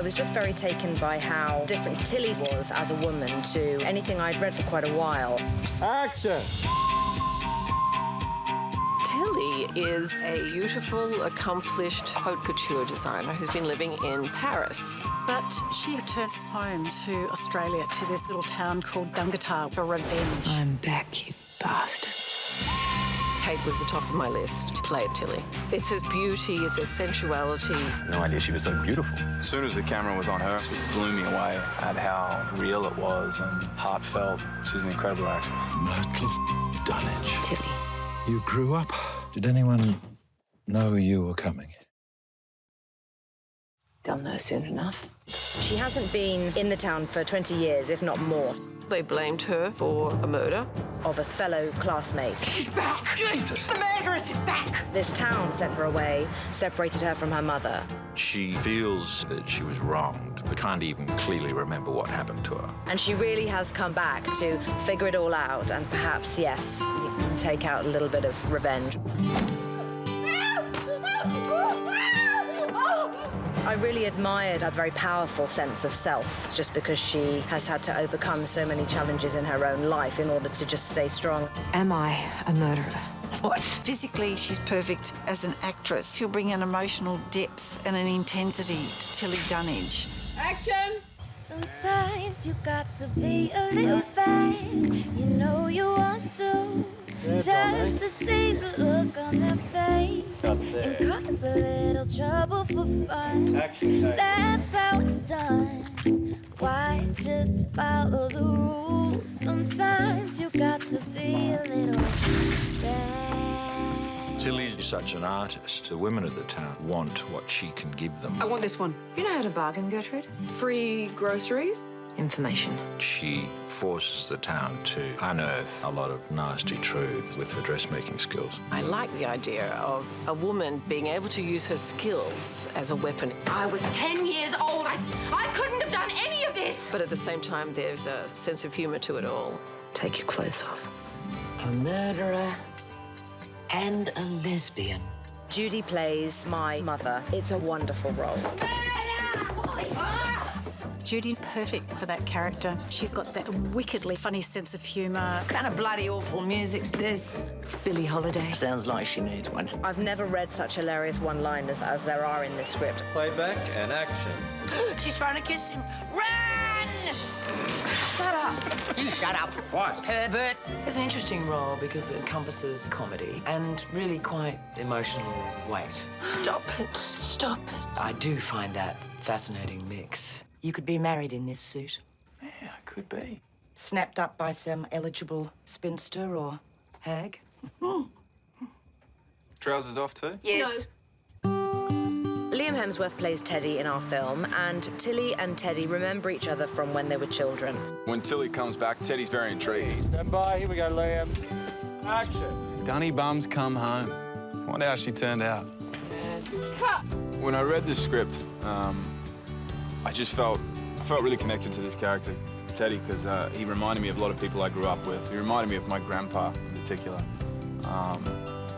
I was just very taken by how different Tilly was as a woman to anything I'd read for quite a while. Action! Tilly is a beautiful, accomplished haute couture designer who's been living in Paris. But she returns home to Australia, to this little town called Dungatar for revenge. I'm back, you bastard. Kate was the top of my list to play Tilly. It's her beauty, it's her sensuality. No idea she was so beautiful. As soon as the camera was on her, it blew me away at how real it was and heartfelt. She's an incredible actress. Myrtle Dunnage. Tilly. You grew up. Did anyone know you were coming? They'll know soon enough. She hasn't been in the town for 20 years, if not more, They blamed her for a murder. of a fellow classmate. She's back! The murderess is back! This town sent her away, separated her from her mother. She feels that she was wronged, but can't even clearly remember what happened to her. And she really has come back to figure it all out and perhaps, yes, take out a little bit of revenge. I really admired a very powerful sense of self, just because she has had to overcome so many challenges in her own life in order to just stay strong. Am I a murderer? What? Physically, she's perfect as an actress. She'll bring an emotional depth and an intensity to Tilly Dunnage. Action! Sometimes you got to be a little vain. You know you want to, just to see the look on their face and cause a little trouble for fun. That's how it's done. Why just follow the rules? Sometimes you got to be a little vain. Tilly's such an artist. The women of the town want what she can give them. I want this one. You know how to bargain, Gertrude? Free groceries? Information. She forces the town to unearth a lot of nasty truths with her dressmaking skills. I like the idea of a woman being able to use her skills as a weapon. I was 10 years old. I couldn't have done any of this. But at the same time, there's a sense of humour to it all. Take your clothes off. A murderer and a lesbian. Jodie plays my mother. It's a wonderful role. Judy's perfect for that character. She's got that wickedly funny sense of humour. What kind of bloody awful music's this? Billie Holiday. Sounds like she needs one. I've never read such hilarious one-liners as there are in this script. Playback and action. She's trying to kiss him. Run! Shut up. You shut up. What? Pervert. It's an interesting role because it encompasses comedy and really quite emotional weight. Stop it. Stop it. I do find that fascinating mix. You could be married in this suit. Yeah, could be. Snapped up by some eligible spinster or hag. Trousers off too? Yes. Liam Hemsworth plays Teddy in our film, and Tilly and Teddy remember each other from when they were children. When Tilly comes back, Teddy's very intrigued. Stand by. Here we go, Liam. Action. Gunny bums come home. Wonder how she turned out. Cut! When I read the script, I felt really connected to this character, Teddy, because he reminded me of a lot of people I grew up with. He reminded me of my grandpa in particular.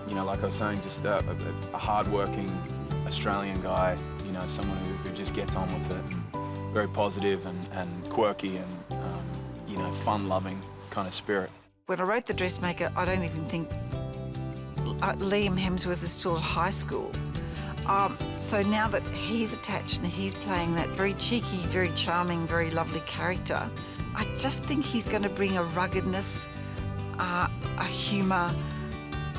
You know, like I was saying, just a hard-working Australian guy, you know, someone who just gets on with it. Very positive and quirky and, you know, fun-loving kind of spirit. When I wrote The Dressmaker, I don't even think Liam Hemsworth is still at high school. So now that he's attached and he's playing that very cheeky, very charming, very lovely character, I just think he's going to bring a ruggedness, a humour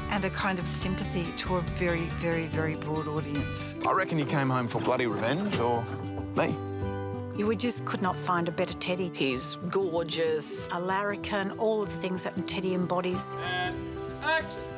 and a kind of sympathy to a very, very, very broad audience. I reckon he came home for bloody revenge, or me. We just could not find a better Teddy. He's gorgeous. A larrikin, all of the things that Teddy embodies. And action.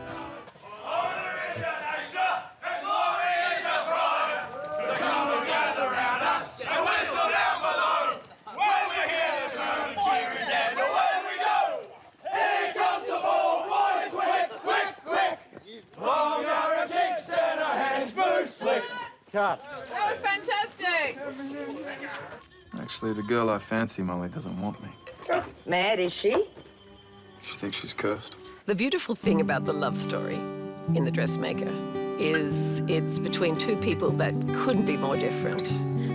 Cut. That was fantastic! Actually, the girl I fancy, Molly, doesn't want me. Mad, is she? She thinks she's cursed. The beautiful thing about the love story in The Dressmaker is it's between two people that couldn't be more different.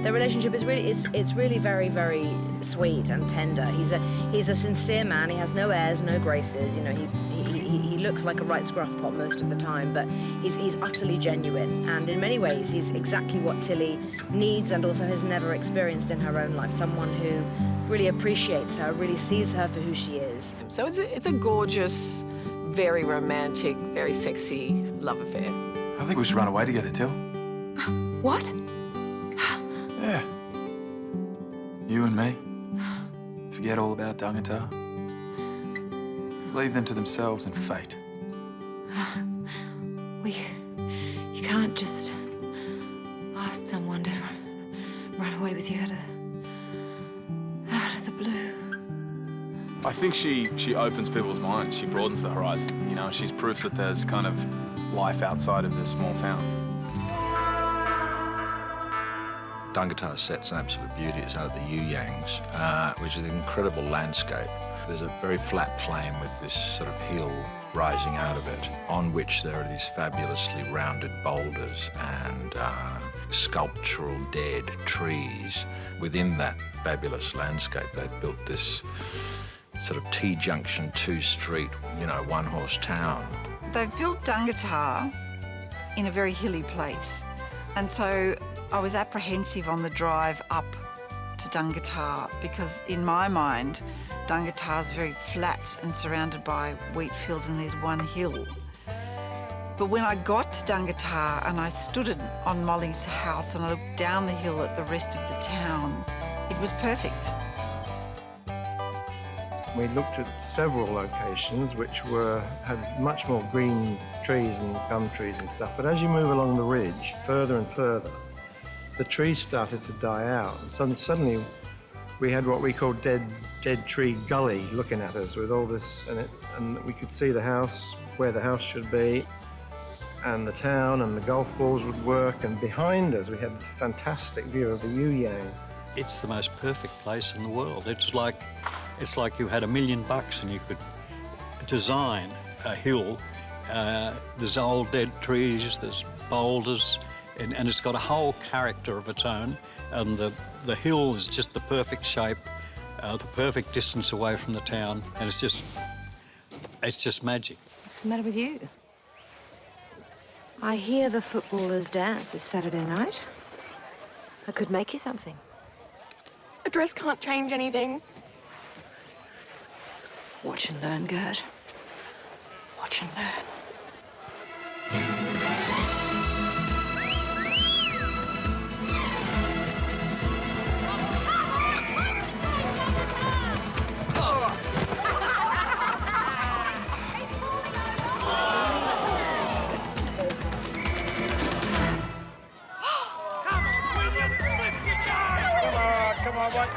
their relationship is really, it's really very, very sweet and tender. He's a sincere man. He has no airs, no graces. You know, he looks like a right scruff pot most of the time, but he's utterly genuine. And in many ways, he's exactly what Tilly needs and also has never experienced in her own life. Someone who really appreciates her, really sees her for who she is. So it's a gorgeous, very romantic, very sexy love affair. I think we should run away together, Till. What? Yeah. You and me. Forget all about Dangatar. Leave them to themselves and fate. Well, you can't just ask someone to run away with you out of the blue. I think she opens people's minds. She broadens the horizon. You know, she's proof that there's kind of life outside of this small town. Dangatar set's an absolute beauty. It's out of the Yuyangs, which is an incredible landscape. There's a very flat plain with this sort of hill rising out of it, on which there are these fabulously rounded boulders and sculptural dead trees. Within that fabulous landscape, they've built this sort of T-junction, two-street, you know, one-horse town. They've built Dangatar in a very hilly place, and so I was apprehensive on the drive up to Dangatar because, in my mind, Dangatar's very flat and surrounded by wheat fields, and there's one hill. But when I got to Dangatar and I stood on Molly's house and I looked down the hill at the rest of the town, it was perfect. We looked at several locations which had much more green trees and gum trees and stuff, but as you move along the ridge, further and further, the trees started to die out. And suddenly we had what we call dead tree gully looking at us with all this in it, and we could see the house, where the house should be, and the town, and the golf balls would work, and behind us we had this fantastic view of the Yuyang. It's the most perfect place in the world. It's like you had $1 million and you could design a hill. There's old dead trees, there's boulders, and it's got a whole character of its own. And the hill is just the perfect shape, the perfect distance away from the town, and it's just magic. What's the matter with you? I hear the footballers dance this Saturday night. I could make you something. A dress can't change anything. Watch and learn, Gert. Watch and learn. Come on, what?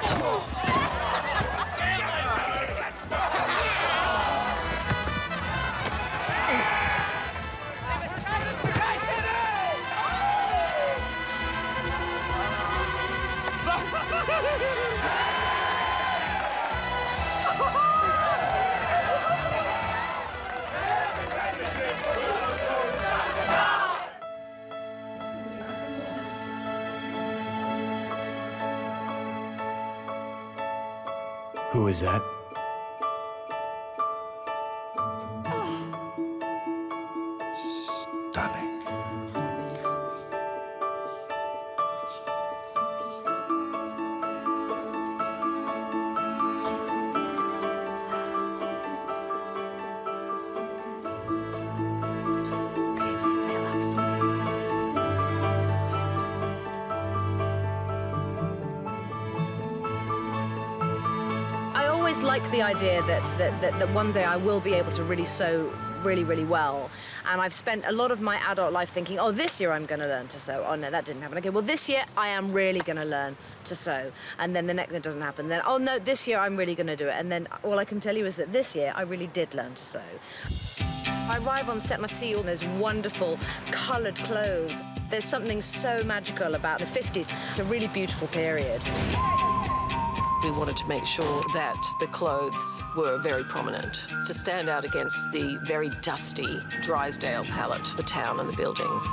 Who is that? Stunning. Like the idea that one day I will be able to really sew really, really well. And I've spent a lot of my adult life thinking, oh, this year I'm going to learn to sew. Oh, no, that didn't happen. Okay, well, this year I am really going to learn to sew. And then the next, it doesn't happen. Then, oh, no, this year I'm really going to do it. And then all I can tell you is that this year I really did learn to sew. I arrive on set and I see all those wonderful coloured clothes. There's something so magical about the 50s. It's a really beautiful period. We wanted to make sure that the clothes were very prominent, to stand out against the very dusty Drysdale palette, the town and the buildings.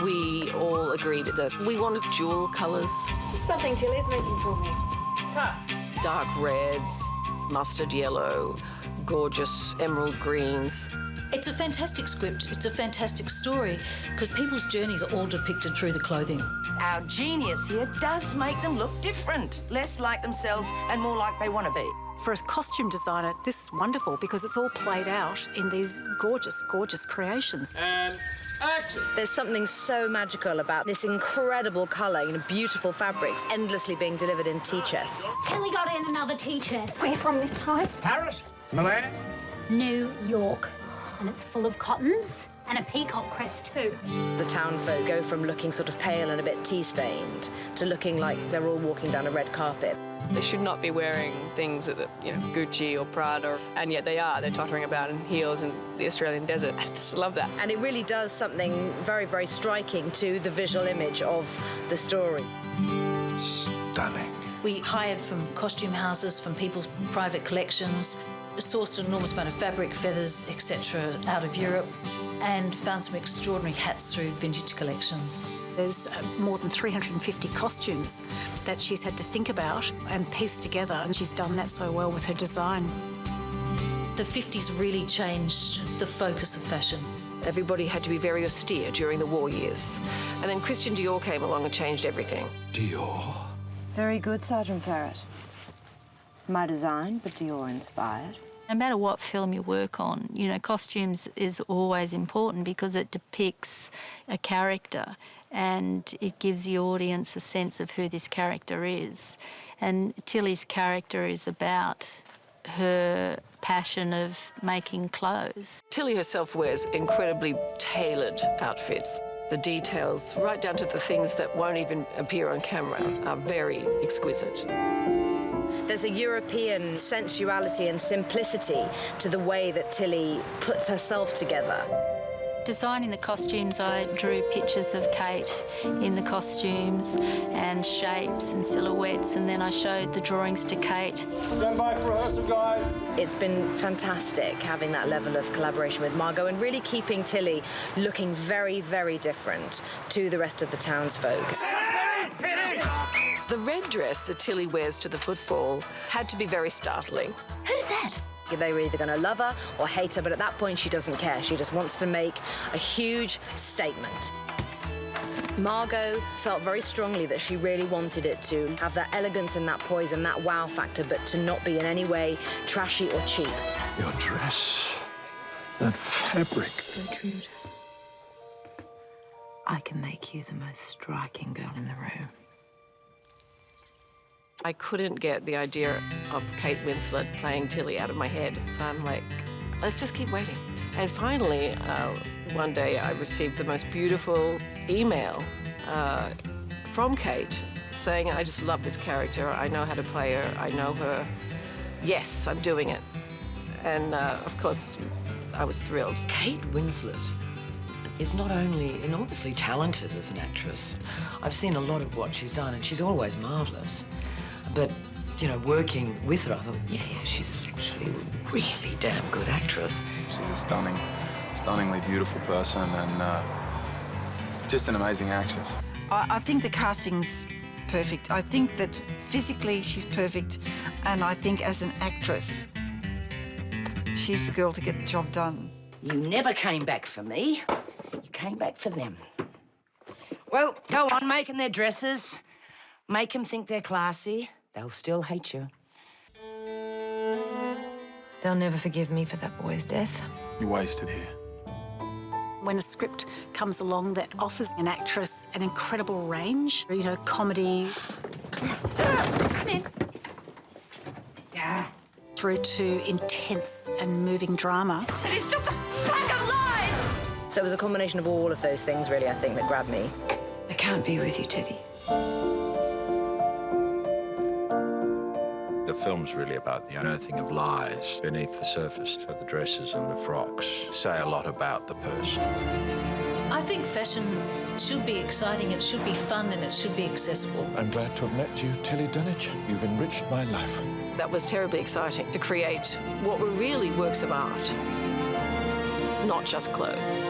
We all agreed that we wanted jewel colours. Just something Tilly's making for me. Dark reds, mustard yellow, gorgeous emerald greens. It's a fantastic script. It's a fantastic story because people's journeys are all depicted through the clothing. Our genius here does make them look different, less like themselves and more like they want to be. For a costume designer, this is wonderful because it's all played out in these gorgeous, gorgeous creations. And action! There's something so magical about this incredible colour, beautiful fabrics, endlessly being delivered in tea chests. Tilly got in another tea chest. Where from this time? Paris? Milan? New York. And it's full of cottons and a peacock crest too. The town folk go from looking sort of pale and a bit tea-stained to looking like they're all walking down a red carpet. They should not be wearing things that are, Gucci or Prada, and yet they are. They're tottering about in heels in the Australian desert. I just love that. And it really does something very, very striking to the visual image of the story. Stunning. We hired from costume houses, from people's private collections, sourced an enormous amount of fabric, feathers, etc. out of Europe, and found some extraordinary hats through vintage collections. There's more than 350 costumes that she's had to think about and piece together, and she's done that so well with her design. The 50s really changed the focus of fashion. Everybody had to be very austere during the war years. And then Christian Dior came along and changed everything. Dior? Very good, Sergeant Ferret. My design, but Dior inspired. No matter what film you work on, costumes is always important because it depicts a character and it gives the audience a sense of who this character is. And Tilly's character is about her passion of making clothes. Tilly herself wears incredibly tailored outfits. The details, right down to the things that won't even appear on camera, are very exquisite. There's a European sensuality and simplicity to the way that Tilly puts herself together. Designing the costumes, I drew pictures of Kate in the costumes and shapes and silhouettes, and then I showed the drawings to Kate. Stand by for rehearsal, guys. It's been fantastic having that level of collaboration with Margot and really keeping Tilly looking very, very different to the rest of the townsfolk. The red dress that Tilly wears to the football had to be very startling. Who's that? They were either going to love her or hate her, but at that point she doesn't care. She just wants to make a huge statement. Margot felt very strongly that she really wanted it to have that elegance and that poise and that wow factor, but to not be in any way trashy or cheap. Your dress, that fabric. Gertrude, I can make you the most striking girl in the room. I couldn't get the idea of Kate Winslet playing Tilly out of my head, so I'm like, let's just keep waiting. And finally, one day I received the most beautiful email from Kate saying, I just love this character, I know how to play her, I know her. Yes, I'm doing it. And of course, I was thrilled. Kate Winslet is not only enormously talented as an actress. I've seen a lot of what she's done, and she's always marvellous. But, working with her, I thought, yeah, she's actually a really damn good actress. She's a stunningly beautiful person and just an amazing actress. I think the casting's perfect. I think that physically she's perfect, and I think as an actress, she's the girl to get the job done. You never came back for me. You came back for them. Well, go on making their dresses. Make them think they're classy. They'll still hate you. They'll never forgive me for that boy's death. You're wasted here. When a script comes along that offers an actress an incredible range, comedy, Come in. through to intense and moving drama. It's just a pack of lies! So it was a combination of all of those things, really, I think, that grabbed me. I can't be with you, Teddy. The film's really about the unearthing of lies beneath the surface. So the dresses and the frocks say a lot about the person. I think fashion should be exciting, it should be fun, and it should be accessible. I'm glad to have met you, Tilly Dunwich. You've enriched my life. That was terribly exciting, to create what were really works of art, not just clothes.